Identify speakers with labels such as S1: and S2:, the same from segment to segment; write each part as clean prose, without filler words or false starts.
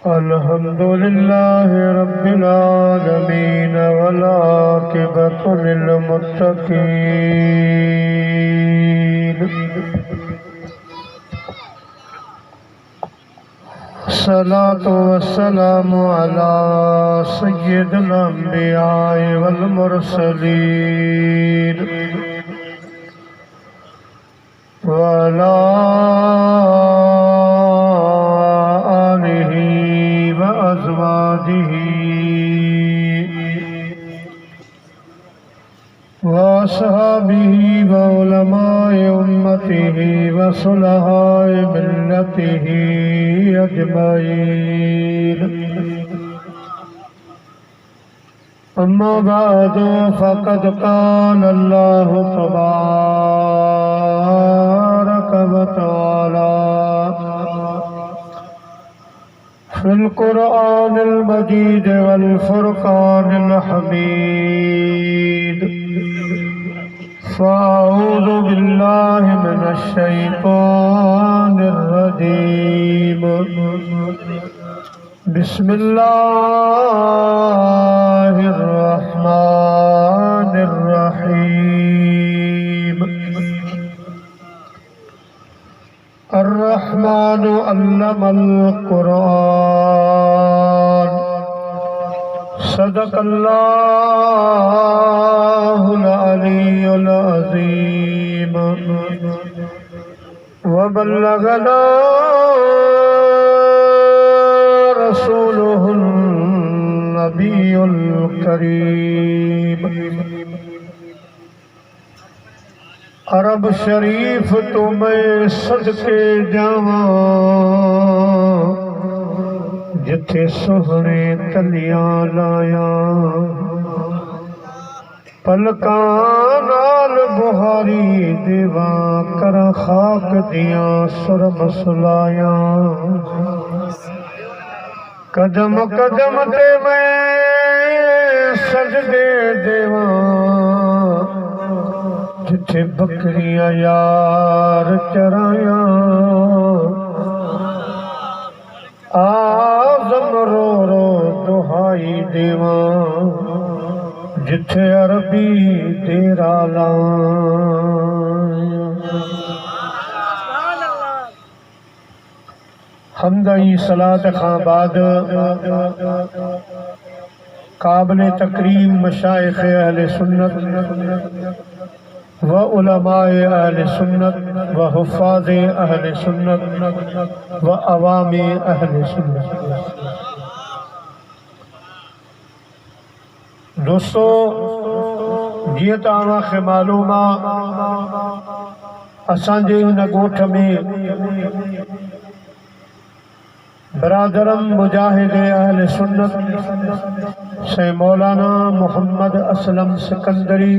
S1: अल्हम्दुलिल्लाह रब्बिल आलमीन वल आक़िबतु लिल मुत्तक़ीन। सलातु वस्सलामु अला सय्यिदिल अंबिया वल मुरसलीन व अला आलिहि व अज़वाजिहि व अस्हाबिहि व उलमाए उम्मतिहि व सुलहाए मिल्लतिहि अजमईन। अम्मा बादु फ़क़द क़ाल अल्लाहु तबारक व तआला फ़िल क़ुरआनिल मजीद वल फ़ुरक़ानिल हमीद। फ़अऊज़ु बिल्लाहि मिनश शैतानिर रजीम। बिस्मिल्लाहिर रहमानिर रहीम। अर्रहमानु अल्लमल क़ुरआन। सदक़ल्लाहुल अलीयुल अज़ीम व बल्लगना रसूलुहुन नबियुल करीम। अरब शरीफ तो मैं सदके जावां जिथे सोहने तलियां लाया। पलकां नाल बुहारी देवा कर खाक दियां सुर मसलाया। कदम कदम ते मैं सजदे देवा जिथे बकरियां यार चराया। आज़म रो रो दुहाई देवा जिथे अरबी तेरा लाया। हमदई सलात खां बाद काबिल तकरीम मशाइख़ अहले सुन्नत व उलमाए अहले सुन्नत व हुफ़ाज़े अहले सुन्नत व अवामे अहले सुन्नत। दोस्तों, जीअं त तव्हांखे मालूम आहे असांजे हिन ॻोठ में बरादरम मुजाहिद अहले सुन्नत से मौलाना मोहम्मद असलम सिकंदरी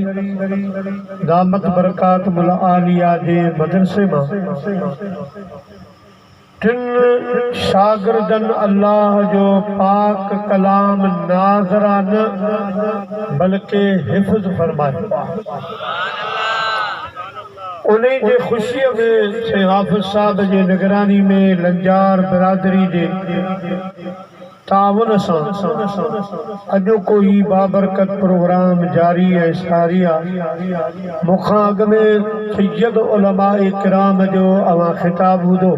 S1: दामत बरकातुल आलिया जे मदरसे मां टिन शागिर्दन अल्लाह जो पाक कलाम नाज़रा न बल्कि हिफ़्ज़ फरमायो। उन्हीं जे खुशी में से हाफ़िज़ साहब जे निगरानी में लंजार बिरादरी जे तावन सां अॼु कोई बाबरकत प्रोग्राम जारी है सारी मुखां अॻ में सैयद उलमाए किराम जो अवां ख़िताब ॿुधो।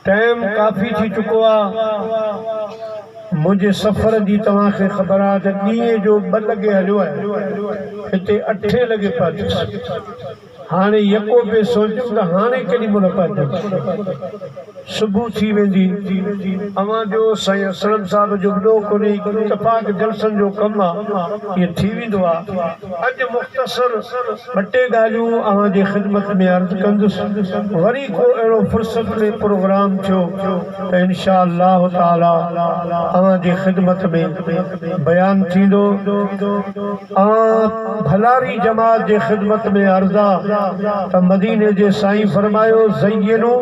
S1: टाइम काफ़ी थी चुको आहे। मुझे सफ़र जी तव्हांखे ख़बर आहे त ॾींहं जो 2 लॻे हलियो आहे, हिते 8 लॻे पहुतो। हाणे यको पे सोचियो त हाणे केॾी महिल पहुतो। सुबुह थी वेंदी। अवां जो साईं असलम साहब जो वॾो कोन्हे, इत्तफ़ाक़ जलसनि जो कमु आहे, इहो थी वेंदो आहे। अॼु मुख़्तसर 2 टे ॻाल्हियूं अवां जी ख़िदमत में अर्ज़ु कंदुसि। वरी को अहिड़ो फ़ुर्सत में प्रोग्राम थियो त इंशा अल्लाह ताला अवां जी ख़िदमत में बयान थींदो। भलारी जमात जे ख़िदमत में अर्ज़ा त मदीने जे साईं फरमायो ज़य्यनु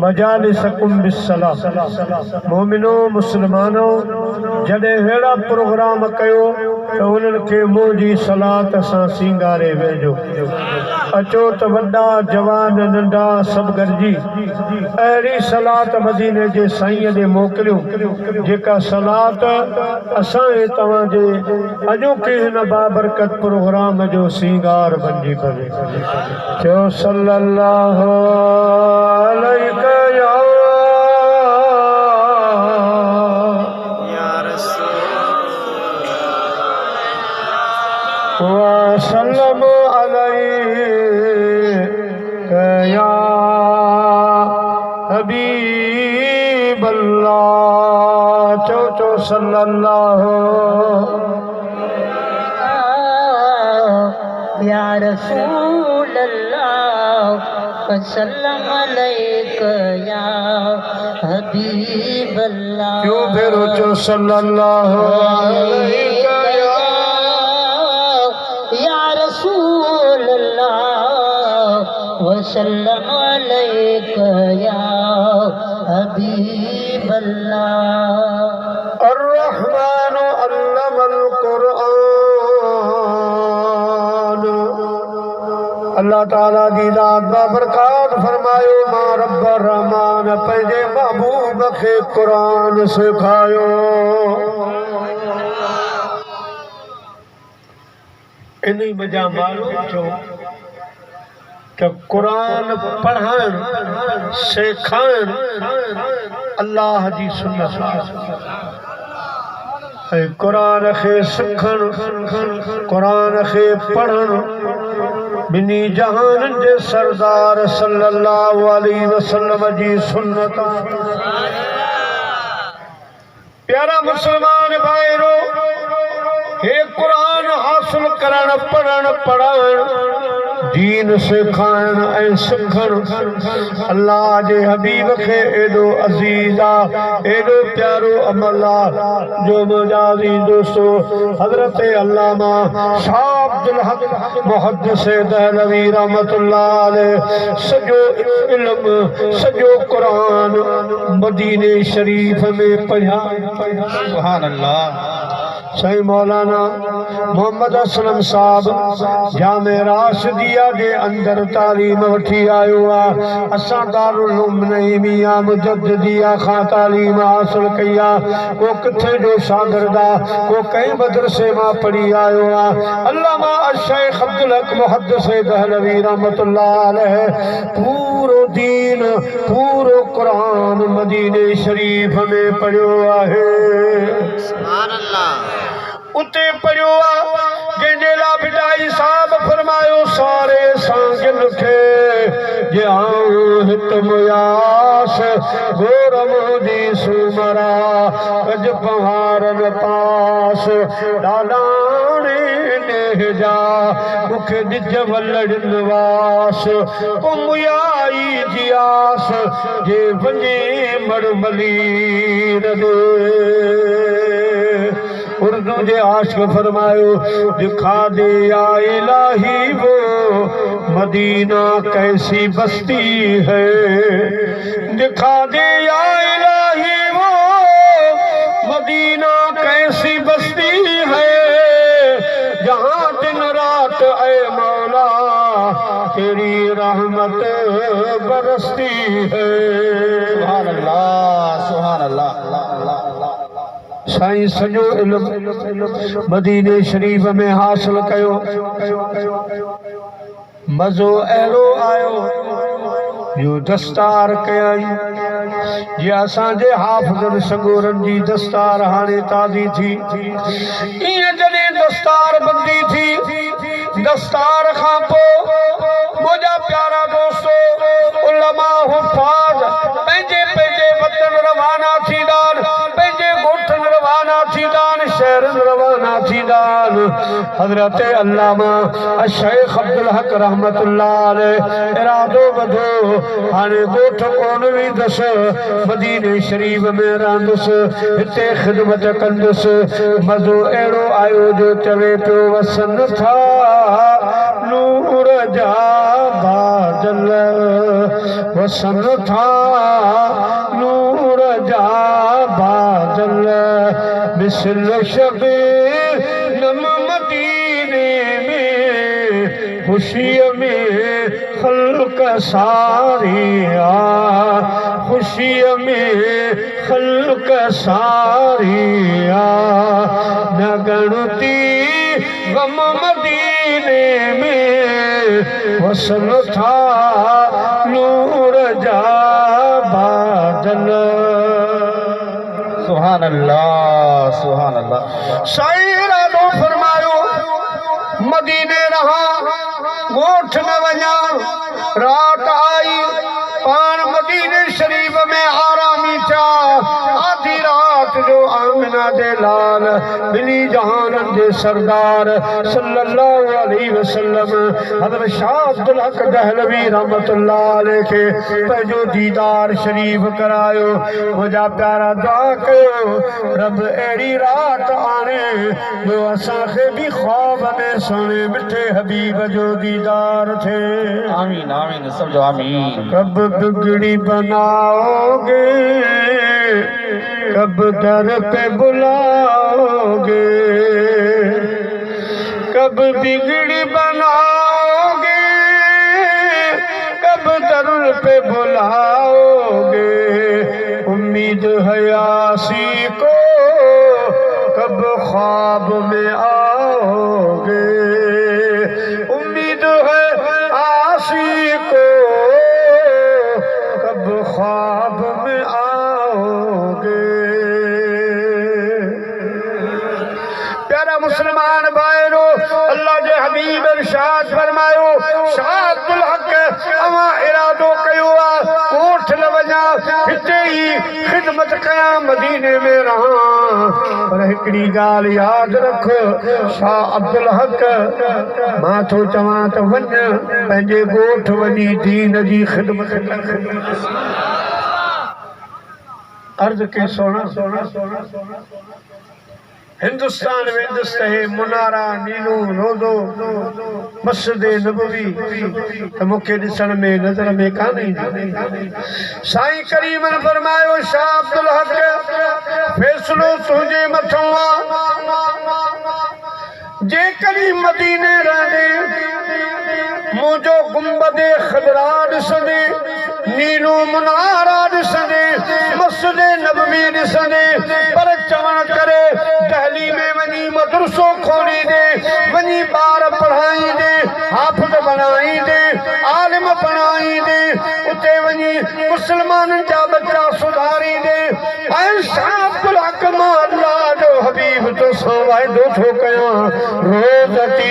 S1: मजालिसकुम बिस्सलाम। मोमिनो मुसलमानो जॾहिं अहिड़ा प्रोग्राम कयो त उन्हनि खे मुंहिंजी सलात सां सींगारे वेझो। अचो त वॾा जवान नंढा सभु गॾिजी अहिड़ी सलात मदीने जे साईं ॾे मोकिलियूं जेका सलात असां ऐं तव्हांजे अॼोके हिन बाबरकत प्रोग्राम जो सींगार बणिजी पवे। चयो सल्लल्लाहु अलैहि वसल्लम अलैका या हबीब अल्लाह। चो सल्लल्लाहु
S2: या रसूल अल्लाह वसल्लम अलैका या हबीब अल्लाह।
S1: क्यों फिर चो सल्लल्लाहु अलैका
S2: या रसूल अल्लाह वसल्लम अलैका या हबीब अल्लाह।
S1: अर्रहमान अल्लमल कुरआन। अल्लाह ताला दी दात बाबरकात फरमायो मां रब रहमान पंहिंजे महबूब खे कुरान सिखायो। इन वजह मालूम छो त कुरान पढ़ण सिखाइण अल्लाह जी सुन्नत है। कुरान खे सिखण कुरान खे पढ़ण बिनी जहान जे सरदार सल्लल्लाहु अलैहि वसल्लम जी सुन्नत। प्यारा मुसलमान भाइरो हे कुरान हासिल करण पढ़ण पढ़ाइण दीन सिखाइण ऐं सिखण अल्लाह जे हबीब खे एॾो अज़ीज़ आहे एॾो प्यारो अमल आहे जो मुंहिंजा अज़ीज़ दोस्तो हज़रत अल्लामा शाह अब्दुल हक मुहद्दिस दहलवी रहमतुल्लाह अलैह सॼो इल्मु सॼो क़ुरान मदीने शरीफ में पढ़िया। सुभान अल्लाह। साईं मौलाना मोहम्मद असलम साहब जामे राशिदिया जे अंदर तालीम वठी आयो आहे। असां दारुल उलूम नईमिया मुजद्दिदिया खां तालीम हासिल कई आहे। को किथे जो शागिर्द आहे को कंहिं मदरसे मां पढ़ी आयो आहे। अल्लामा शेख अब्दुल हक मुहद्दिस दहलवी रहमतुल्लाह अलैह पूरो दीन पूरो कुरान मदीने शरीफ में पढ़ियो आहे। सुभान अल्लाह। उते पढ़ियो आहे जंहिंजे लाइ बिटाई साहब फरमायो सारे सांगिन खे जे आऊं हित मुयास गोर मुंहिंजी सुमरा अॼु पहाड़न पास ॾाॾाणे जा मूंखे ॾिज वलड़न वास मुयाई जी आस जे वञे मड़मली रे। उर्दू जे आशिक़ फरमायो दिखा दे या इलाही वो मदीना कैसी बस्ती है। दिखा दे या इलाही वो मदीना कैसी बस्ती है जहाँ दिन रात ऐ मौला तेरी रहमत बरसती है। सुभान अल्लाह सुभान अल्लाह। साईं सॼो इल्मु मदीने शरीफ में हासिल कयो। मज़ो अहिड़ो आयो जो दस्तार कयई जे असांजे हाफ़िज़नि सगोरनि जी दस्तार हाणे ताज़ी थी ईअं जॾहिं दस्तार बंदी थी दस्तार खां पोइ मुंहिंजा प्यारा दोस्तो उलमा हुफ़ाज़ पंहिंजे पंहिंजे वतन रवाना थींदा रवाना थींदा शहरनि रवाना थींदान। हज़रत अल्लामा शेख अब्दुल हक रहमतुल्लाह अलैह इरादो बधो हाणे ॻोठ कोन वेंदुसि, मदीने शरीफ में रहंदुसि, हिते ख़िदमत कंदुसि। मज़ो अहिड़ो आयो जो चवे पियो वसन था नूर जा बादल, वसन था नूर जा बादल, मिसल शबनम मदीने में खुशी में खल्क सारी आ, खुशी में खल्क सारी आ, न गणती गम मदीने में वसन था नूर जा बादल।
S3: सुभान अल्लाह, सुभान अल्लाह।
S1: साईं इरादो फरमायो मदीने रहा, ॻोठ न वञा। रात आई पान मदीने शरीफ में आरामी चा। आधी रात जो आमिना दे लाल बिनी जहानन दे सरदार सल्लल्लाहु अलैहि वसल्लम हज़रत शाह अब्दुल हक दहलवी रहमतुल्लाह अलैह के पंहिंजो दीदार शरीफ करायो। मुंहिंजा प्यारा दुआ कयो रब अहिड़ी रात आणे जो असांखे बि ख्वाब में सोने मिठे हबीब जो दीदार थे।
S3: आमीन आमीन, सब जो आमीन।
S1: कब बिगड़ी बनाओगे, कब दर पे बुलाओगे, कब बिगड़ी बनाओगे, कब दर पे बुलाओगे। उम्मीद है आसी को कब ख्वाब में आओगे, उम्मीद है आसी को कब ख्वाब में आओगे। प्यारा मुसलमान भाइयों, अल्लाह जे हबीब इरशाद फरमायो शाह अब्दुल हक अवा इरादो कयो आ कोठ न वञा, हिते ई ख़िदमत कयां, मदीने में रहां। पर हिकिड़ी ॻाल्हि यादि रख शाह अब्दुल हक, मां थो चवां त वञ पंहिंजे ॻोठ वञी दीन जी ख़िदमत कर। अर्ज़ के सोना हिंदुस्तान वेंदुस तहे मुनारा नीलो रोज़ो मस्जिद नबवी त मूंखे ॾिसण में नज़र में कान ईंदी। साईं करीम फरमायो शाह अब्दुल हक फ़ैसिलो तुंहिंजे मथां आ, जेकॾहिं मदीने रहंदे मुंहिंजो गुंबदे ख़दरा ॾिसंदे, नीलो मुनारा ॾिसंदे, मस्जिद नबवी ॾिसंदे, पर चवण करे दहली में वञी मदरसो खोलींदे, वञी ॿार पढ़ाईंदे, हाफ़िज़ बणाईंदे, आलिम बणाईंदे, उते वञी मुस्लमाननि जा बच्चा सुधारींदे। ऐं शाह अब्दुल हक मां अल्लाह जो हबीब तोसां वाइदो थो कयां, रोज़ अची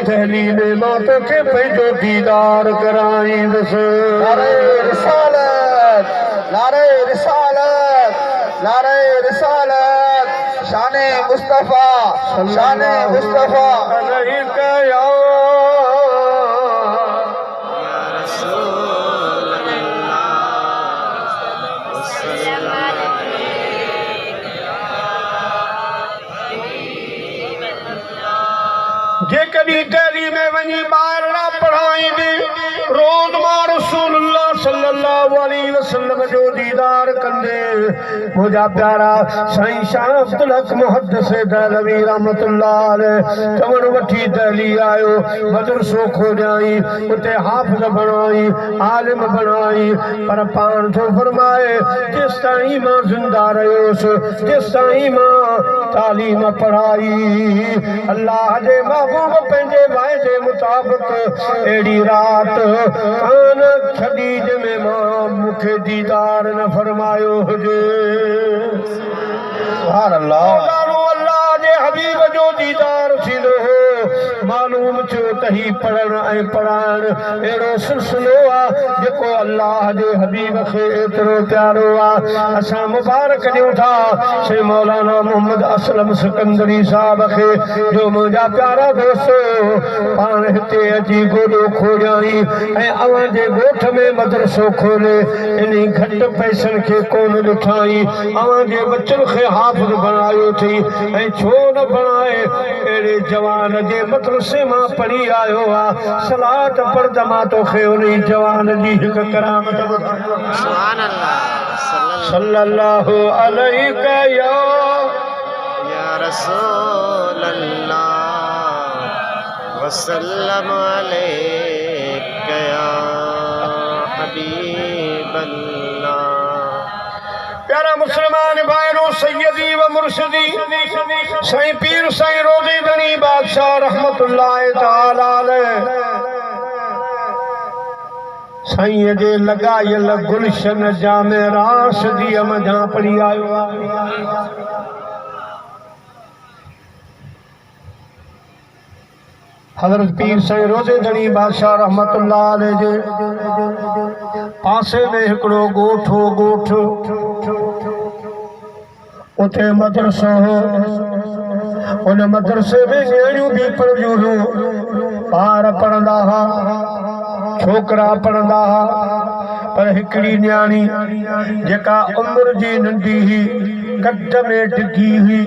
S1: दहली में मां तोखे पंहिंजो दीदार कराईंदुसि।
S3: नारे रिसालत, नारे रिसालत, नारे रिसालत। शाने मुस्तफा, शाने मुस्तफा।
S1: जेकॾहिं दहली में वञी ॿार न पढ़ाईंदे, रोज़ मां रसूलुल्लाह सल्लल्लाहु अलैहि वसल्लम जो दीदार कंदे, मुंहिंजा प्यारा साईं शाह अब्दुल हक मुहद्दिस दहलवी रहमतुल्लाह अलैह चवण वठी दहली आयो, मदरसो खोलियाई, उते हाफ़िज़ बणाई, आलिम बणाई। पर पाण थो फरमाए जेसि ताईं मां ज़िंदा रहियोसि, जेसि ताईं मां तालीम पढ़ाई, अल्लाह जे महबूब पंहिंजे वाइदे मुताबिक़ अहिड़ी रात कान छॾी जंहिंमें मां मूंखे दीदार न फरमायो हुजे। सुभान अल्लाह। अल्लाह जे हबीब जो दीदार थींदो हो, माण्हू मालूम थियो त ही पढ़ण ऐं पढ़ाइण अहिड़ो सिलसिलो आहे जेको अल्लाह जे हबीब खे एतिरो प्यारो आहे। असां मुबारक ॾियूं था से मौलाना मोहम्मद असलम सिकंदरी साहब खे जो मुंहिंजा प्यारा दोस्त पाण हिते अची गोॾो खोलियाई ऐं अवां जे ॻोठ में मदरसो खोले इन घटि पैसनि खे कोन ॾिठाई अवां जे बचनि खे हाफ़िज़ बणायो थी ऐं छो न बणाए अहिड़े जवान जे मदरसे मां पढ़ी आयो आहे। सलात पढ़ त मां तोखे उन जवान जी हिकु करामत ॿुधायां।
S4: सुभान अल्लाह
S1: सल्लल्लाहु अलैहि या
S4: रसूल अल्लाह वसल्लम अलैका या हबीब अल्लाह।
S1: प्यारा मुसलमान भाइयों, सैयदी व मुर्शिदी साईं पीर साईं रोज़े धनी बादशाह रहमतुल्लाह तआला अलैह साईं जे लॻायल गुलशन जामे राशिदी मझां पढ़ी आयो आहे। हज़रत पीर साईं रोज़े धनी बादशाह रहमतुल्लाह अलैह जे पासे में हिकिड़ो ॻोठ उते मदरसो हो। उन मदरसे में नियाणियूं भी पढ़ंदियूं हुयूं, ॿार पढ़ंदा हुआ, छोकिरा पढ़ंदा हुआ। पर हिकिड़ी नियाणी जेका उमिरि जी नंढी हुई, कद में डिघी हुई,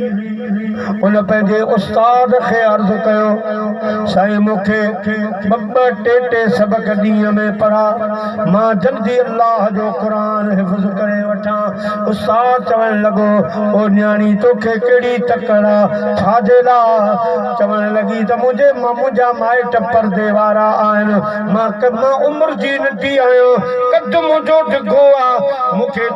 S1: उन पंहिंजे उस्ताद खे अर्ज़ कयो साईं मूंखे ॿ टे सबक ॾींहं में पढ़ा, मां जल्दी अल्लाह जो क़ुरान हिफ़्ज़ करे वठां। उस्ताद चवण लॻो ओ नियाणी तोखे कहिड़ी तकड़ आहे, छाजे लाइ? चवण लॻी त मुंहिंजा माइट परदे वारा आहिनि, मां उमिरि जी नंढी आहियां, कद मुंहिंजो डिघो आहे, मूंखे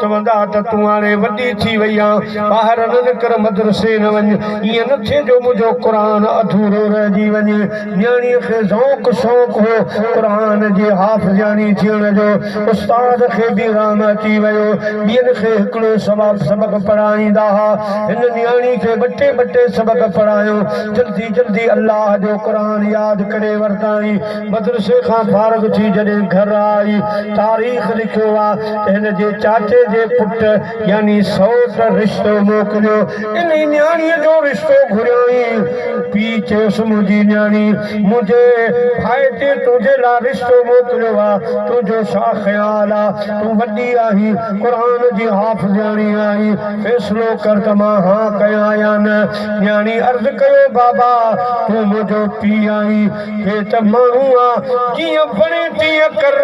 S1: चवंदा त तूं हाणे वॾी थी वई आहे, ॿाहिरि न निकिर, मदरसे न वञ, ईअं न थिए जो मुंहिंजो क़ुरान अधूरो रहिजी वञे। नियाणीअ खे ज़ौक़ शौक़ हो क़ुरान जी हाफ़िज़ानी थियण जो। उस्ताद खे बि राम अची वियो, ॿियनि खे हिकिड़ो सबक पढ़ाईंदा हुआ, हिन नियाणी खे ॿ टे सबक पढ़ायो। जल्दी अल्लाह जो क़ुरान यादि करे वरिताई। मदरसे खां फारग थी जॾहिं घर आई, तारीख़ लिखियो आहे त हिन जे चाचे जे पुट यानी सौट रिश्तो मोकिलियो। इन नियाणीअ जो रिश्तो घुरियाई। पीउ चयोसि मुंहिंजी नियाणी, मुंहिंजे भाई ते तुंहिंजे लाइ रिश्तो मोकिलियो आहे, तुंहिंजो छा ख़्यालु आहे? तूं वॾी आहीं, क़ुरान जी हाफ़िज़ानी आहीं, फ़ैसिलो कर त मां हा कयां या न। नियाणी अर्ज़ कयो बाबा तूं मुंहिंजो पीउ आहीं, हे त माण्हू आहे, जीअं बणे तीअं कर,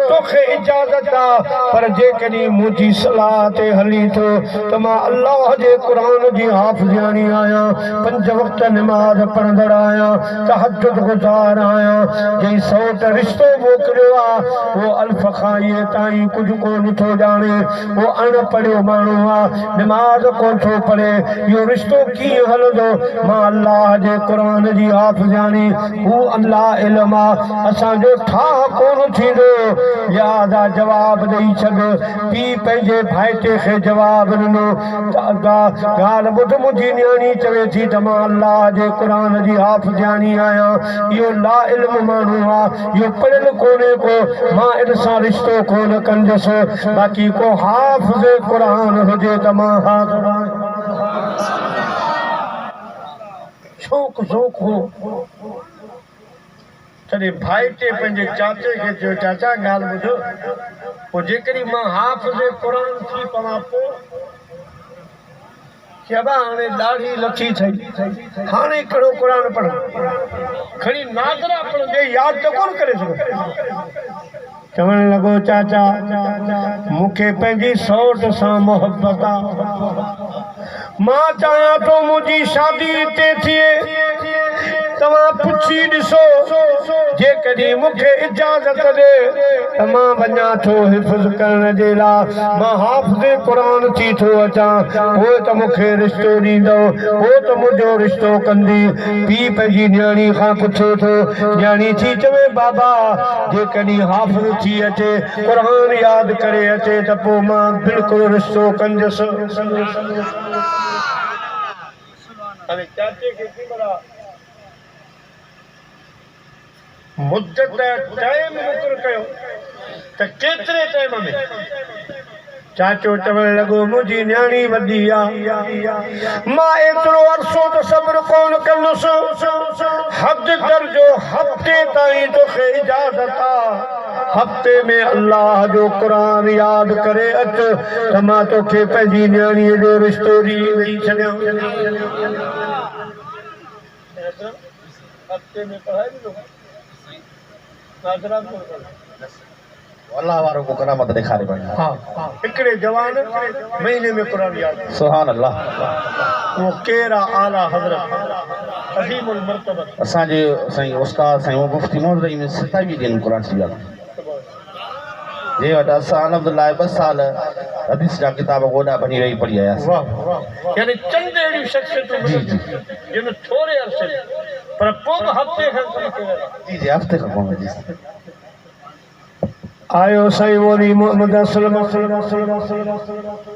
S1: तोखे इजाज़त आहे, पर जेकॾहिं मुंहिंजी सलाह ते हली थो त मां अल्लाह जे क़ुरान जी हाफ़िज़ानी आहियां, 5 वक़्त नमाज़ पढ़ंदड़ आहियां, तहज्जुद गुज़ार आहियां। जंहिं सौट रिश्तो मोकिलियो आहे उहो अल्फ़ खां इहे ताईं कुझु कोन थो ॼाणे, उहो अणपढ़ियो माण्हू आहे, नमाज़ कोन थो पढ़े, इहो रिश्तो कीअं हलंदो? मां अल्लाह जे क़ुरान जी हाफ़िज़ानी, हू अल्लाह इल्म आहे, असांजो ठाह कोन थींदो, लिहाज़ा जवाब ॾेई छॾ। पीउ पंहिंजे भाइटे खे जवाब ॾिनो त ॻाल्हि ॿुध, मुंहिंजी नियाणी चवे थी त मां अल्लाह जे क़ुरान जी हाफ़िज़ानी आहियां, इहो ला इल्म माण्हू आहे, इहो पढ़ियल कोन्हे को, मां इन सां रिश्तो कोन कंदुसि, बाक़ी को हाफ़िज़ क़ुरान हुजे त मां हा शौक़ हो। तॾहिं भाइटे पंहिंजे चाचे खे चयो चाचा ॻाल्हि ॿुधो, पोइ जेकॾहिं मां हाफ़िज़ क़ुरान थी पवां पोइ चइबा हाणे ॾाढी लथी ठही, हाणे कहिड़ो क़ुरान पढ़, खणी नादरा पढ़ंदे यादि त कोन करे सघो। चवण लॻो चाचा मूंखे पंहिंजी सौट सां मोहबत आहे, मां चाहियां थो मुंहिंजी शादी हिते थिए, तव्हां पुछी ॾिसो, जेकॾहिं मूंखे इजाज़त ॾे त मां वञा थो हिफ़्ज़ करण जे लाइ, मां हाफ़िज़ क़ुरान थी थो अचां, पोइ त मूंखे रिश्तो ॾींदो, पोइ त मुंहिंजो रिश्तो कंदी। पीउ पंहिंजी नियाणी खां पुछे थो, नियाणी थी चवे बाबा जेकॾहिं हाफ़िज़ थी अचे, क़ुरान यादि करे अचे त पोइ मां बिल्कुलु रिश्तो कंदुसि। हाणे चाचे खे थी बड़ा मुद्दत टाइम मुकर कयो त केतिरे टाइम में चाचो चवण लॻो मुंहिंजी न्याणी वॾी आहे मां एतिरो अरसो त सब्र कोन कंदुसि हद दर्जो हफ़्ते ताईं तोखे इजाज़त आहे हफ़्ते में अल्लाह जो क़ुरान यादि करे अच त मां तोखे पंहिंजी न्याणीअ जो रिश्तो ॾेई छॾियां हफ़्ते में पढ़ाई
S3: अल्लाह वारो को करामत ॾेखारे पई
S1: हाँ हिकिड़े जवान महीने में क़ुरान यादि
S3: सुभान अल्लाह
S1: वो केरा आला हज़रत अज़ीमुल मर्तबत
S3: असांजे साईं उस्ताद साईं मुफ्ती मोहम्मद रहीम 27 ॾींहं क़ुरान थी विया जे वटि असां अलहमदुलिल्लाह 2 साल हदीस जा किताब गोॾा बनी रही पढ़ी आयासीं
S1: वाह यानी चंद अहिड़ियूं शख़्सियतूं जिन थोरे अरसे पर पोइ बि हफ़्ते खनि
S3: जी हफ़्ते खां पोइ जी
S1: आयो साईं मोली मोहम्मद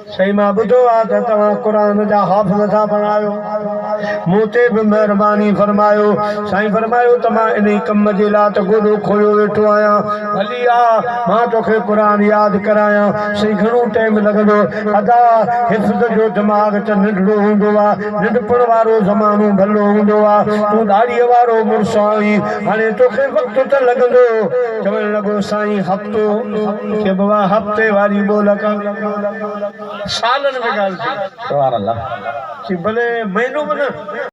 S1: साईं मां ॿुधो आहे त तव्हां क़ुरान जा हाफ़िज़ था बणायो मूं ते बि महिरबानी फरमायो साईं फरमायो त मां इन कम जे लाइ त गोॾो खोलियो वेठो आहियां भली आहे मां तोखे क़ुरान यादि करायां साईं घणो टाइम लॻंदो अदा हिफ़्ज़ जो दिमाग़ त नंढड़ो हूंदो आहे नंढपण वारो ज़मानो भलो हूंदो आहे तूं ॾाढ़ीअ वारो मुड़ुसु आहीं हाणे तोखे वक़्तु त लॻंदो चवणु लॻो साईं हफ़्तो के बाबा हफ़्ते वारी बोल सालन में ॻाल्हि थी
S3: सुभान अल्लाह
S1: भले महीनो में न